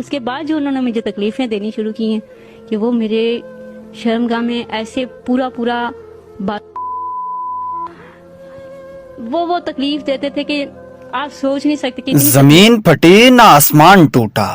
اس کے بعد جو انہوں نے مجھے تکلیفیں دینی شروع کی ہیں کہ وہ میرے شرمگاہ میں ایسے پورا بات وہ تکلیف دیتے تھے کہ آپ سوچ نہیں سکتے کہ زمین پھٹی نہ آسمان ٹوٹا۔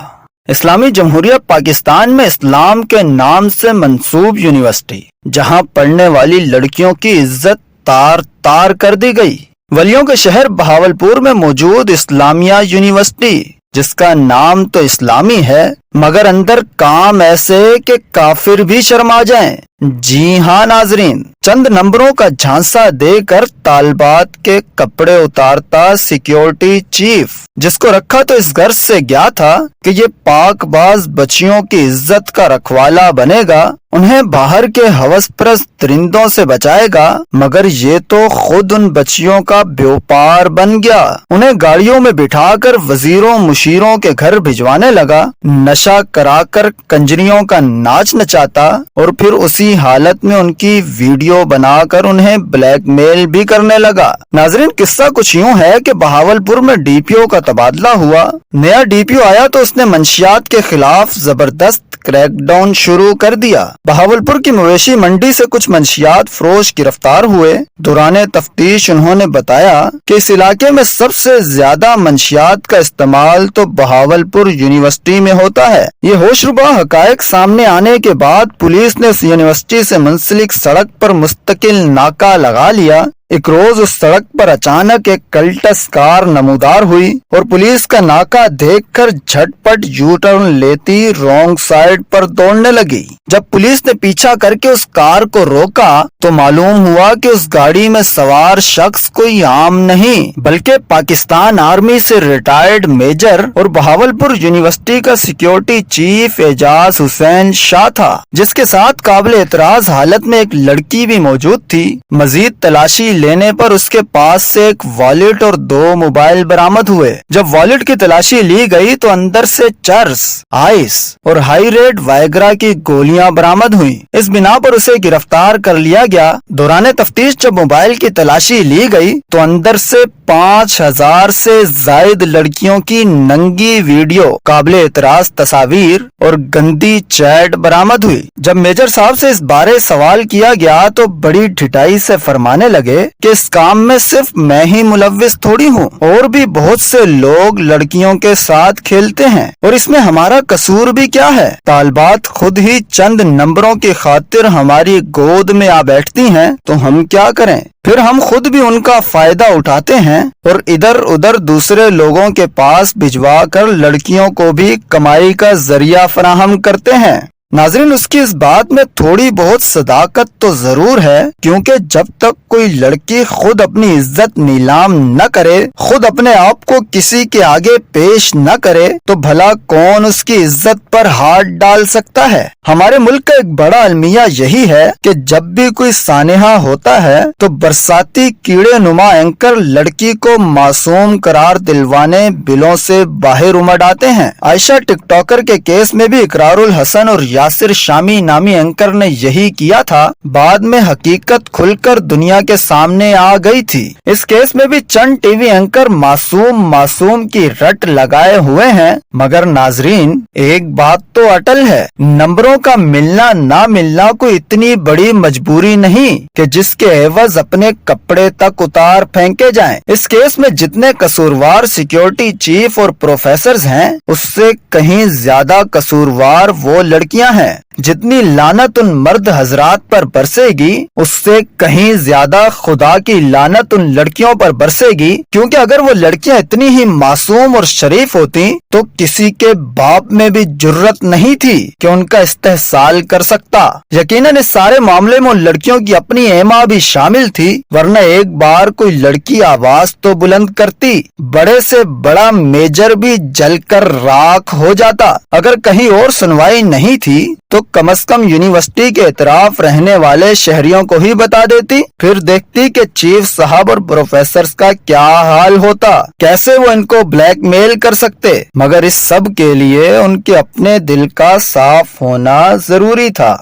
اسلامی جمہوریہ پاکستان میں اسلام کے نام سے منسوب یونیورسٹی، جہاں پڑھنے والی لڑکیوں کی عزت تار تار کر دی گئی۔ ولیوں کے شہر بہاولپور میں موجود اسلامیہ یونیورسٹی، جس کا نام تو اسلامی ہے مگر اندر کام ایسے کہ کافر بھی شرما جائیں۔ جی ہاں ناظرین، چند نمبروں کا جھانسا دے کر طالبات کے کپڑے اتارتا سیکیورٹی چیف، جس کو رکھا تو اس غرض سے گیا تھا کہ یہ پاک باز بچیوں کی عزت کا رکھوالا بنے گا، انہیں باہر کے ہوس پرست درندوں سے بچائے گا، مگر یہ تو خود ان بچیوں کا بیوپار بن گیا۔ انہیں گاڑیوں میں بٹھا کر وزیروں مشیروں کے گھر بھجوانے لگا، نشہ کرا کر کنجریوں کا ناچ نچاتا اور پھر اسی حالت میں ان کی ویڈیو بنا کر انہیں بلیک میل بھی کرنے لگا۔ ناظرین، قصہ کچھ یوں ہے کہ بہاولپور میں ڈی پی او کا تبادلہ ہوا۔ نیا ڈی پی او آیا تو اس نے منشیات کے خلاف زبردست کریک ڈاؤن شروع کر دیا۔ بہاولپور کی مویشی منڈی سے کچھ منشیات فروش گرفتار ہوئے۔ دوران تفتیش انہوں نے بتایا کہ اس علاقے میں سب سے زیادہ منشیات کا استعمال تو بہاولپور یونیورسٹی میں ہوتا ہے۔ یہ ہوشربا حقائق سامنے آنے کے بعد پولیس نے اس یونیورسٹی سے منسلک سڑک پر مستقل ناکہ لگا لیا۔ ایک روز اس سڑک پر اچانک ایک کلٹس کار نمودار ہوئی اور پولیس کا ناکہ دیکھ کر جھٹ پٹ یو ٹرن لیتی رونگ سائیڈ پر دوڑنے لگی۔ جب پولیس نے پیچھا کر کے اس کار کو روکا تو معلوم ہوا کہ اس گاڑی میں سوار شخص کوئی عام نہیں بلکہ پاکستان آرمی سے ریٹائرڈ میجر اور بہاولپور یونیورسٹی کا سیکیورٹی چیف اعجاز حسین شاہ تھا، جس کے ساتھ قابل اعتراض حالت میں ایک لڑکی بھی موجود تھی۔ مزید تلاشی لینے پر اس کے پاس سے ایک والیٹ اور 2 موبائل برآمد ہوئے۔ جب والیٹ کی تلاشی لی گئی تو اندر سے چرس، آئس اور ہائی ریٹ وائگرا کی گولیاں برآمد ہوئیں۔ اس بنا پر اسے گرفتار کر لیا گیا۔ دوران تفتیش جب موبائل کی تلاشی لی گئی تو اندر سے 5000 سے زائد لڑکیوں کی ننگی ویڈیو، قابل اعتراض تصاویر اور گندی چیٹ برآمد ہوئی۔ جب میجر صاحب سے اس بارے سوال کیا گیا تو بڑی ڈھٹائی سے فرمانے لگے کہ اس کام میں صرف میں ہی ملوث تھوڑی ہوں، اور بھی بہت سے لوگ لڑکیوں کے ساتھ کھیلتے ہیں، اور اس میں ہمارا قصور بھی کیا ہے؟ طالبات خود ہی چند نمبروں کی خاطر ہماری گود میں آ بیٹھتی ہیں تو ہم کیا کریں؟ پھر ہم خود بھی ان کا فائدہ اٹھاتے ہیں اور ادھر ادھر دوسرے لوگوں کے پاس بھجوا کر لڑکیوں کو بھی کمائی کا ذریعہ فراہم کرتے ہیں۔ ناظرین، اس کی اس بات میں تھوڑی بہت صداقت تو ضرور ہے، کیونکہ جب تک کوئی لڑکی خود اپنی عزت نیلام نہ کرے، خود اپنے آپ کو کسی کے آگے پیش نہ کرے، تو بھلا کون اس کی عزت پر ہاتھ ڈال سکتا ہے؟ ہمارے ملک کا ایک بڑا المیہ یہی ہے کہ جب بھی کوئی سانحہ ہوتا ہے تو برساتی کیڑے نما اینکر لڑکی کو معصوم قرار دلوانے بلوں سے باہر امڑ آتے ہیں۔ عائشہ ٹک ٹاکر کے کیس میں بھی اقرار الحسن اور یاسر شامی نامی اینکر نے یہی کیا تھا۔ بعد میں حقیقت کھل کر دنیا کے سامنے آ گئی تھی۔ اس کیس میں بھی چند ٹی وی اینکر معصوم کی رٹ لگائے ہوئے ہیں، مگر ناظرین ایک بات تو اٹل ہے، نمبروں کا ملنا نہ ملنا کوئی اتنی بڑی مجبوری نہیں کہ جس کے عوض اپنے کپڑے تک اتار پھینکے جائیں۔ اس کیس میں جتنے قصوروار سیکیورٹی چیف اور پروفیسرز ہیں، اس سے کہیں زیادہ قصوروار وہ لڑکیاں ہیں۔ جتنی لعنت ان مرد حضرات پر برسے گی، اس سے کہیں زیادہ خدا کی لعنت ان لڑکیوں پر برسے گی، کیونکہ اگر وہ لڑکیاں اتنی ہی معصوم اور شریف ہوتی تو کسی کے باپ میں بھی جرت نہیں تھی کہ ان کا استحصال کر سکتا۔ یقیناً اس سارے معاملے میں ان لڑکیوں کی اپنی ایما بھی شامل تھی، ورنہ ایک بار کوئی لڑکی آواز تو بلند کرتی، بڑے سے بڑا میجر بھی جل کر راکھ ہو جاتا۔ اگر کہیں اور سنوائی نہیں تھی تو کم از کم یونیورسٹی کے اطراف رہنے والے شہریوں کو ہی بتا دیتی، پھر دیکھتی کہ چیف صاحب اور پروفیسرز کا کیا حال ہوتا، کیسے وہ ان کو بلیک میل کر سکتے۔ مگر اس سب کے لیے ان کے اپنے دل کا صاف ہونا ضروری تھا۔